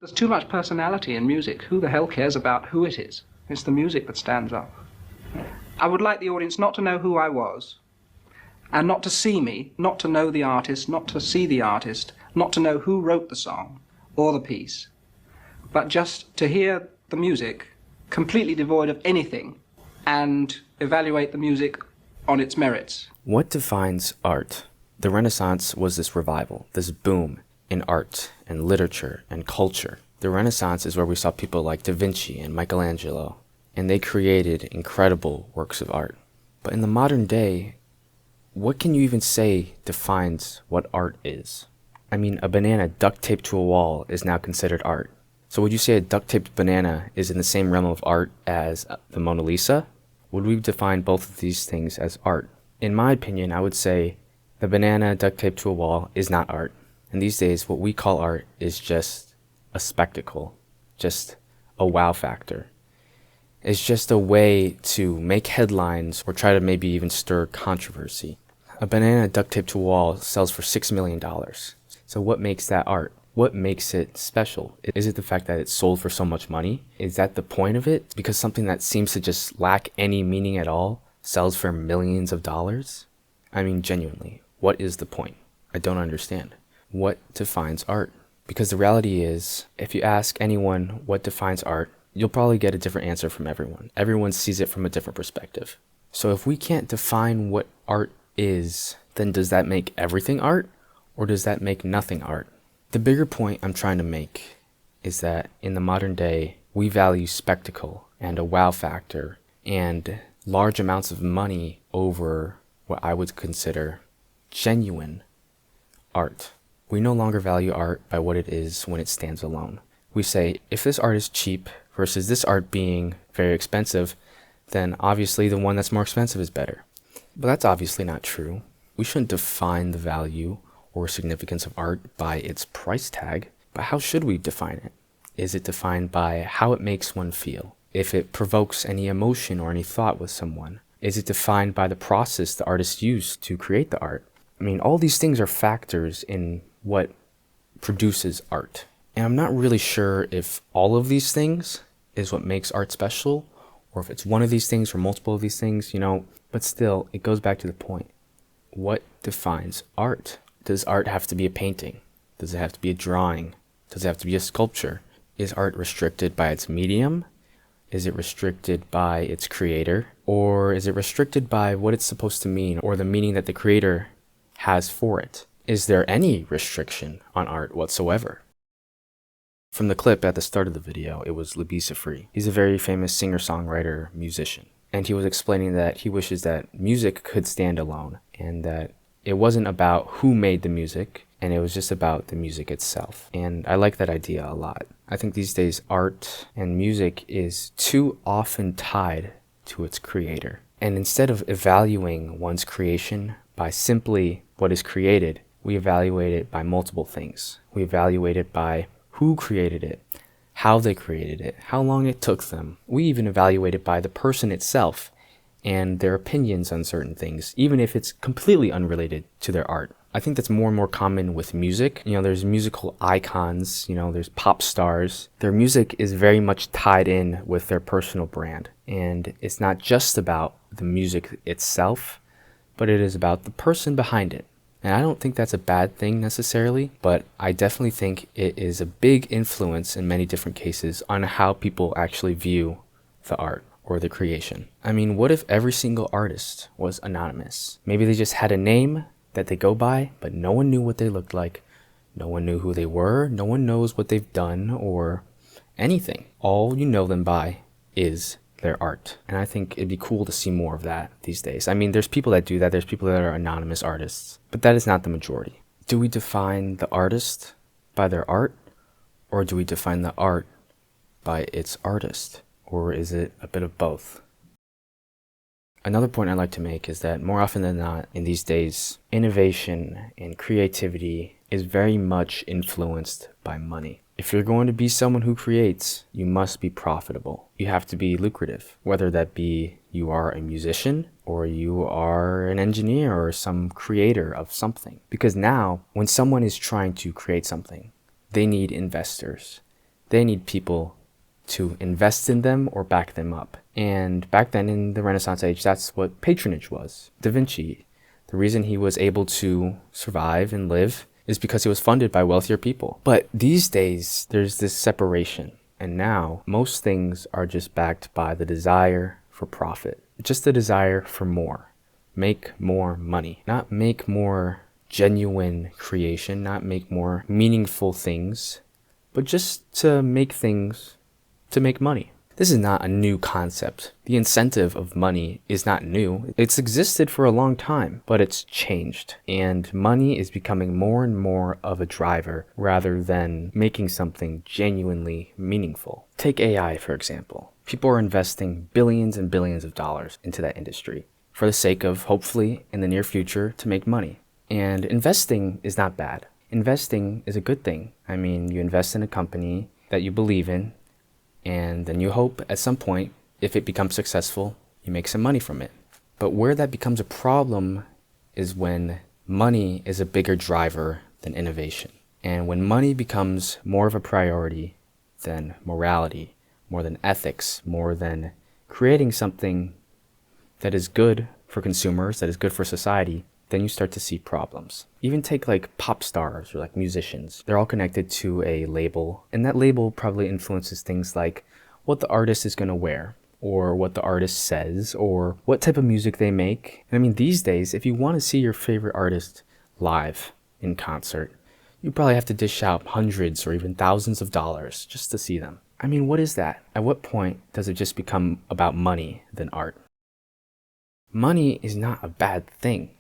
There's too much personality in music. Who the hell cares about who it is? It's the music that stands up. I would like the audience not to know who I was, and not to see me, not to know the artist, not to see the artist, not to know who wrote the song or the piece, but just to hear the music completely devoid of anything and evaluate the music on its merits. What defines art? The Renaissance was this revival, this boom in art and literature and culture. The Renaissance is where we saw people like Da Vinci and Michelangelo, and they created incredible works of art. But in the modern day, what can you even say defines what art is? I mean, a banana duct taped to a wall is now considered art. So would you say a duct taped banana is in the same realm of art as the Mona Lisa? Would we define both of these things as art? In my opinion, I would say the banana duct taped to a wall is not art. And these days, what we call art is just a spectacle, just a wow factor. It's just a way to make headlines or try to maybe even stir controversy. A banana duct taped to a wall sells for $6 million. So what makes that art? What makes it special? Is it the fact that it's sold for so much money? Is that the point of it? Because something that seems to just lack any meaning at all sells for millions of dollars? I mean, genuinely, what is the point? I don't understand. What defines art? Because the reality is, if you ask anyone what defines art, you'll probably get a different answer from everyone. Everyone sees it from a different perspective. So if we can't define what art is, then does that make everything art? Or does that make nothing art? The bigger point I'm trying to make is that in the modern day, we value spectacle and a wow factor and large amounts of money over what I would consider genuine art. We no longer value art by what it is when it stands alone. We say, if this art is cheap versus this art being very expensive, then obviously the one that's more expensive is better. But that's obviously not true. We shouldn't define the value or significance of art by its price tag, but how should we define it? Is it defined by how it makes one feel? If it provokes any emotion or any thought with someone? Is it defined by the process the artist used to create the art? I mean, all these things are factors in what produces art. And I'm not really sure if all of these things is what makes art special, or if it's one of these things or multiple of these things, but still, it goes back to the point. What defines art? Does art have to be a painting? Does it have to be a drawing? Does it have to be a sculpture? Is art restricted by its medium? Is it restricted by its creator? Or is it restricted by what it's supposed to mean, or the meaning that the creator has for it? Is there any restriction on art whatsoever? From the clip at the start of the video, it was Labi Siffre. He's a very famous singer-songwriter musician. And he was explaining that he wishes that music could stand alone, and that it wasn't about who made the music, and it was just about the music itself. And I like that idea a lot. I think these days art and music is too often tied to its creator. And instead of evaluating one's creation by simply what is created, we evaluate it by multiple things. We evaluate it by who created it, how they created it, how long it took them. We even evaluate it by the person itself and their opinions on certain things, even if it's completely unrelated to their art. I think that's more and more common with music. There's musical icons, there's pop stars. Their music is very much tied in with their personal brand. And it's not just about the music itself, but it is about the person behind it. And I don't think that's a bad thing necessarily, but I definitely think it is a big influence in many different cases on how people actually view the art or the creation. I mean, what if every single artist was anonymous? Maybe they just had a name that they go by, but no one knew what they looked like. No one knew who they were. No one knows what they've done or anything. All you know them by is their art. And I think it'd be cool to see more of that these days. I mean, there's people that do that. There's people that are anonymous artists, but that is not the majority. Do we define the artist by their art, or do we define the art by its artist? Or is it a bit of both? Another point I'd like to make is that more often than not in these days, innovation and creativity is very much influenced by money. If you're going to be someone who creates, you must be profitable. You have to be lucrative, whether that be you are a musician or you are an engineer or some creator of something. Because now, when someone is trying to create something, they need investors. They need people to invest in them or back them up. And back then in the Renaissance age, that's what patronage was. Da Vinci, the reason he was able to survive and live is because he was funded by wealthier people. But these days, there's this separation. And now, most things are just backed by the desire for profit. Just the desire for more. Make more money. Not make more genuine creation, not make more meaningful things, but just to make things to make money. This is not a new concept. The incentive of money is not new. It's existed for a long time, but it's changed. And money is becoming more and more of a driver rather than making something genuinely meaningful. Take AI, for example. People are investing billions and billions of dollars into that industry for the sake of, hopefully, in the near future, to make money. And investing is not bad. Investing is a good thing. I mean, you invest in a company that you believe in, and then you hope at some point, if it becomes successful, you make some money from it. But where that becomes a problem is when money is a bigger driver than innovation. And when money becomes more of a priority than morality, more than ethics, more than creating something that is good for consumers, that is good for society, then you start to see problems. Even take like pop stars or like musicians. They're all connected to a label, and that label probably influences things like what the artist is going to wear, or what the artist says, or what type of music they make. And I mean, these days, if you want to see your favorite artist live in concert, you probably have to dish out hundreds or even thousands of dollars just to see them. I mean, what is that? At what point does it just become about money than art? Money is not a bad thing.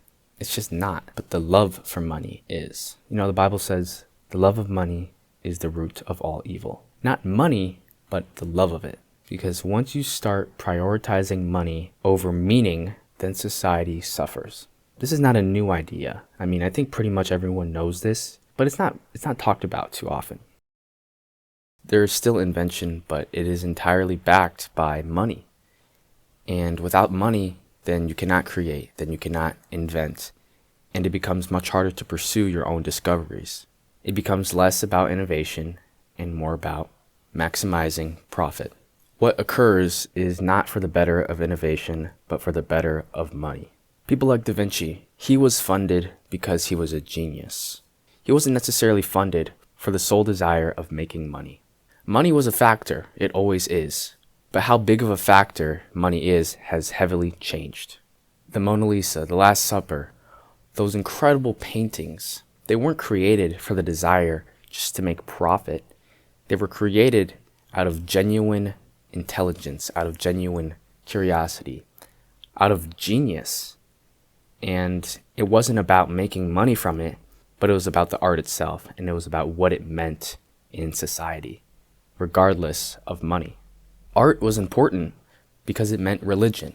It's just not. But the love for money is. You know, the Bible says the love of money is the root of all evil. Not money, but the love of it. Because once you start prioritizing money over meaning, then society suffers. This is not a new idea. I mean, I think pretty much everyone knows this, but it's not talked about too often. There is still invention, but it is entirely backed by money. And without money, then you cannot create, then you cannot invent, and it becomes much harder to pursue your own discoveries. It becomes less about innovation and more about maximizing profit. What occurs is not for the better of innovation, but for the better of money. People like Da Vinci, he was funded because he was a genius. He wasn't necessarily funded for the sole desire of making money. Money was a factor, it always is. But how big of a factor money is has heavily changed. The Mona Lisa, the Last Supper, those incredible paintings, they weren't created for the desire just to make profit. They were created out of genuine intelligence, out of genuine curiosity, out of genius. And it wasn't about making money from it, but it was about the art itself, and it was about what it meant in society, regardless of money. Art was important because it meant religion,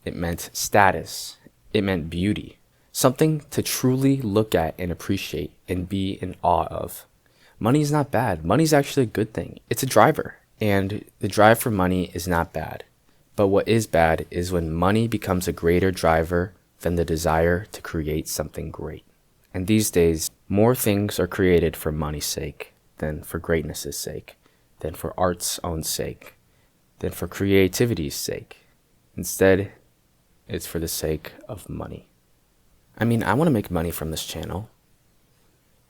it meant status, it meant beauty, something to truly look at and appreciate and be in awe of. Money is not bad. Money is actually a good thing. It's a driver, and the drive for money is not bad. But what is bad is when money becomes a greater driver than the desire to create something great. And these days, more things are created for money's sake than for greatness' sake, than for art's own sake, than for creativity's sake. Instead, it's for the sake of money. I mean, I want to make money from this channel.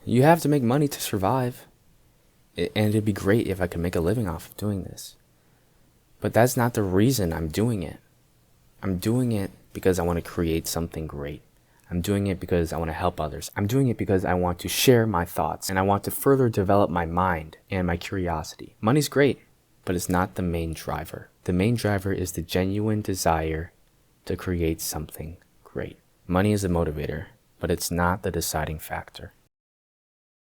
You have to make money to survive. And it'd be great if I could make a living off of doing this. But that's not the reason I'm doing it. I'm doing it because I want to create something great. I'm doing it because I want to help others. I'm doing it because I want to share my thoughts and I want to further develop my mind and my curiosity. Money's great, but it's not the main driver. The main driver is the genuine desire to create something great. Money is a motivator, but it's not the deciding factor.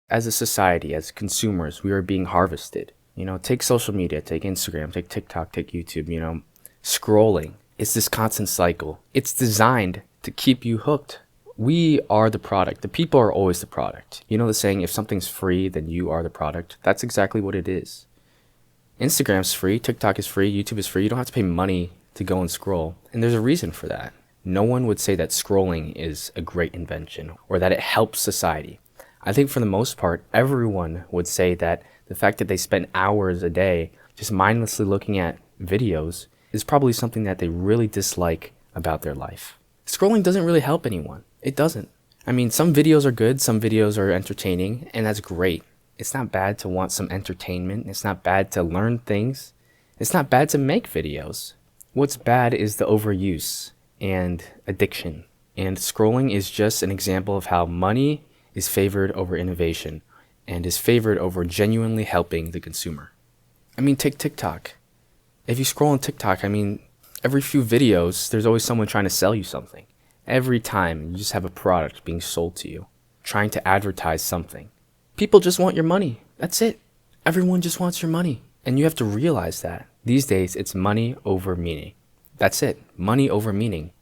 As a society, as consumers, we are being harvested. You know, take social media, take Instagram, take TikTok, take YouTube, scrolling. It's this constant cycle. It's designed to keep you hooked. We are the product. The people are always the product. You know the saying, if something's free, then you are the product? That's exactly what it is. Instagram's free, TikTok is free, YouTube is free. You don't have to pay money to go and scroll. And there's a reason for that. No one would say that scrolling is a great invention or that it helps society. I think for the most part, everyone would say that The fact that they spend hours a day just mindlessly looking at videos is probably something that they really dislike about their life. Scrolling doesn't really help anyone. It doesn't. I mean, some videos are good, some videos are entertaining, and that's great. It's not bad to want some entertainment. It's not bad to learn things. It's not bad to make videos. What's bad is the overuse and addiction. And scrolling is just an example of how money is favored over innovation and is favored over genuinely helping the consumer. I mean, take TikTok. If you scroll on TikTok, I mean, every few videos, there's always someone trying to sell you something. Every time, you just have a product being sold to you, trying to advertise something. People just want your money. That's it. Everyone just wants your money. And you have to realize that. These days, it's money over meaning. That's it. Money over meaning.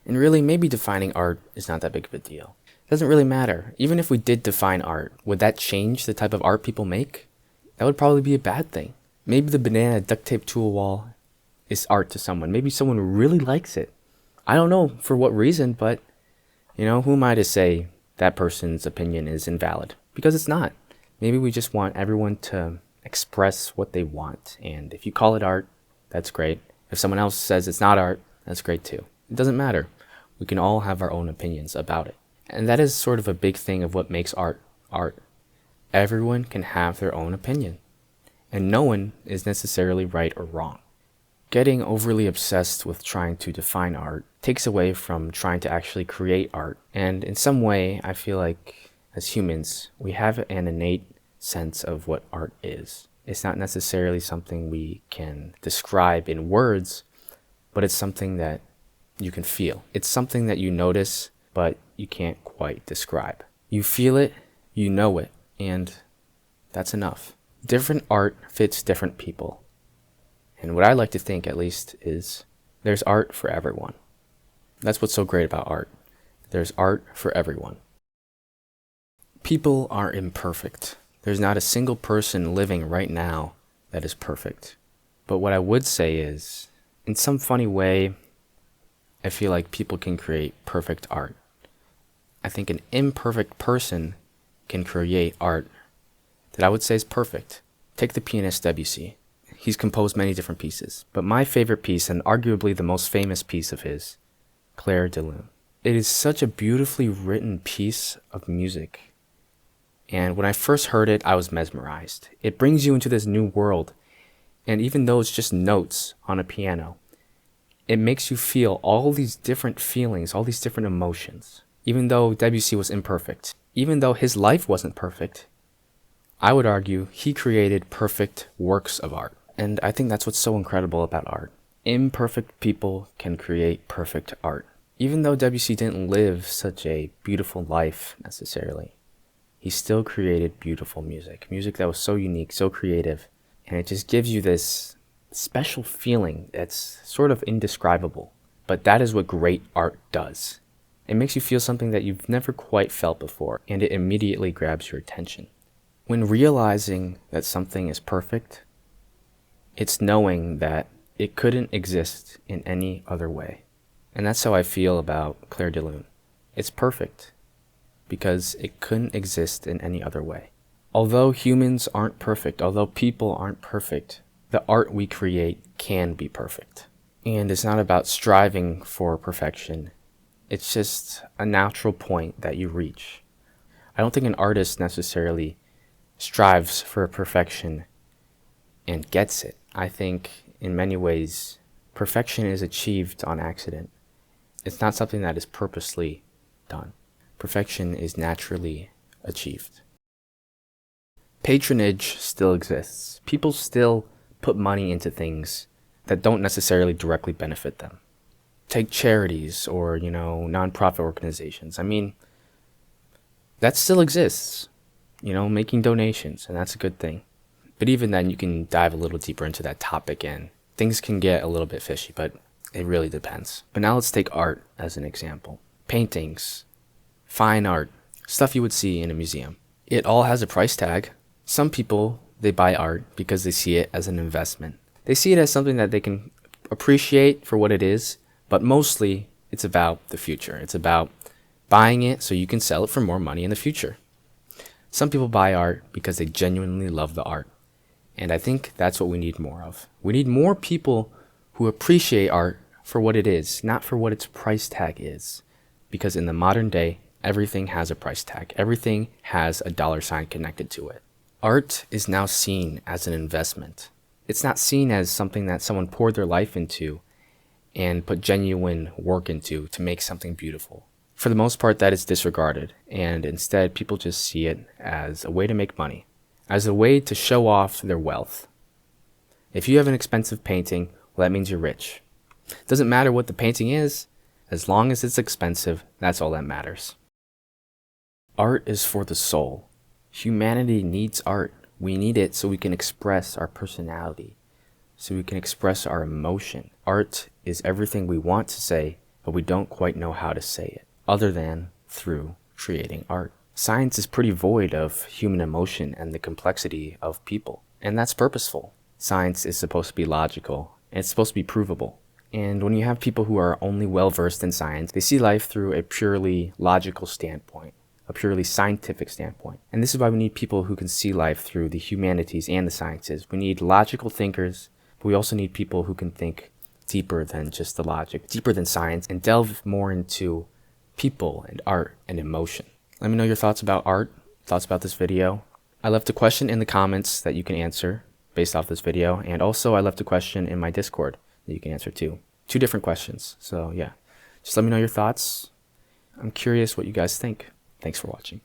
And really, maybe defining art is not that big of a deal. It doesn't really matter. Even if we did define art, would that change the type of art people make? That would probably be a bad thing. Maybe the banana duct tape to a wall is art to someone. Maybe someone really likes it. I don't know for what reason, but, who am I to say that person's opinion is invalid? Because it's not. Maybe we just want everyone to express what they want. And if you call it art, that's great. If someone else says it's not art, that's great too. It doesn't matter. We can all have our own opinions about it. And that is sort of a big thing of what makes art art. Everyone can have their own opinion. And no one is necessarily right or wrong. Getting overly obsessed with trying to define art takes away from trying to actually create art. And in some way, I feel like as humans, we have an innate sense of what art is. It's not necessarily something we can describe in words, but it's something that you can feel. It's something that you notice, but you can't quite describe. You feel it, you know it, and that's enough. Different art fits different people. And what I like to think, at least, is there's art for everyone. That's what's so great about art. There's art for everyone. People are imperfect. There's not a single person living right now that is perfect. But what I would say is, in some funny way, I feel like people can create perfect art. I think an imperfect person can create art that I would say is perfect. Take the pianist Debussy. He's composed many different pieces, but my favorite piece, and arguably the most famous piece of his, Clair de Lune. It is such a beautifully written piece of music. And when I first heard it, I was mesmerized. It brings you into this new world. And even though it's just notes on a piano, it makes you feel all these different feelings, all these different emotions. Even though Debussy was imperfect, even though his life wasn't perfect, I would argue he created perfect works of art. And I think that's what's so incredible about art. Imperfect people can create perfect art. Even though Debussy didn't live such a beautiful life necessarily, he still created beautiful music. Music that was so unique, so creative. And it just gives you this special feeling that's sort of indescribable. But that is what great art does. It makes you feel something that you've never quite felt before, and it immediately grabs your attention. When realizing that something is perfect, it's knowing that it couldn't exist in any other way. And that's how I feel about Clair de Lune. It's perfect because it couldn't exist in any other way. Although humans aren't perfect, although people aren't perfect, the art we create can be perfect. And it's not about striving for perfection. It's just a natural point that you reach. I don't think an artist necessarily strives for perfection and gets it. I think in many ways, perfection is achieved on accident. It's not something that is purposely done. Perfection is naturally achieved. Patronage still exists. People still put money into things that don't necessarily directly benefit them. Take charities or, nonprofit organizations. I mean, that still exists. Making donations, and that's a good thing. But even then, you can dive a little deeper into that topic, and things can get a little bit fishy, but it really depends. But now let's take art as an example. Paintings, fine art, stuff you would see in a museum. It all has a price tag. Some people, they buy art because they see it as an investment. They see it as something that they can appreciate for what it is, but mostly it's about the future. It's about buying it so you can sell it for more money in the future. Some people buy art because they genuinely love the art. And I think that's what we need more of. We need more people who appreciate art for what it is, not for what its price tag is. Because in the modern day, everything has a price tag. Everything has a dollar sign connected to it. Art is now seen as an investment. It's not seen as something that someone poured their life into and put genuine work into to make something beautiful. For the most part, that is disregarded, and instead people just see it as a way to make money, as a way to show off their wealth. If you have an expensive painting, well, that means you're rich. It doesn't matter what the painting is, as long as it's expensive, that's all that matters. Art is for the soul. Humanity needs art. We need it so we can express our personality, so we can express our emotion. Art is everything we want to say, but we don't quite know how to say it, other than through creating art. Science is pretty void of human emotion and the complexity of people, and that's purposeful. Science is supposed to be logical, and it's supposed to be provable. And when you have people who are only well-versed in science, they see life through a purely logical standpoint, a purely scientific standpoint. And this is why we need people who can see life through the humanities and the sciences. We need logical thinkers, but we also need people who can think deeper than just the logic, deeper than science, and delve more into people and art and emotion. Let me know your thoughts about art, thoughts about this video. I left a question in the comments that you can answer based off this video, and also I left a question in my Discord that you can answer too. 2 different questions, so yeah. Just let me know your thoughts. I'm curious what you guys think. Thanks for watching.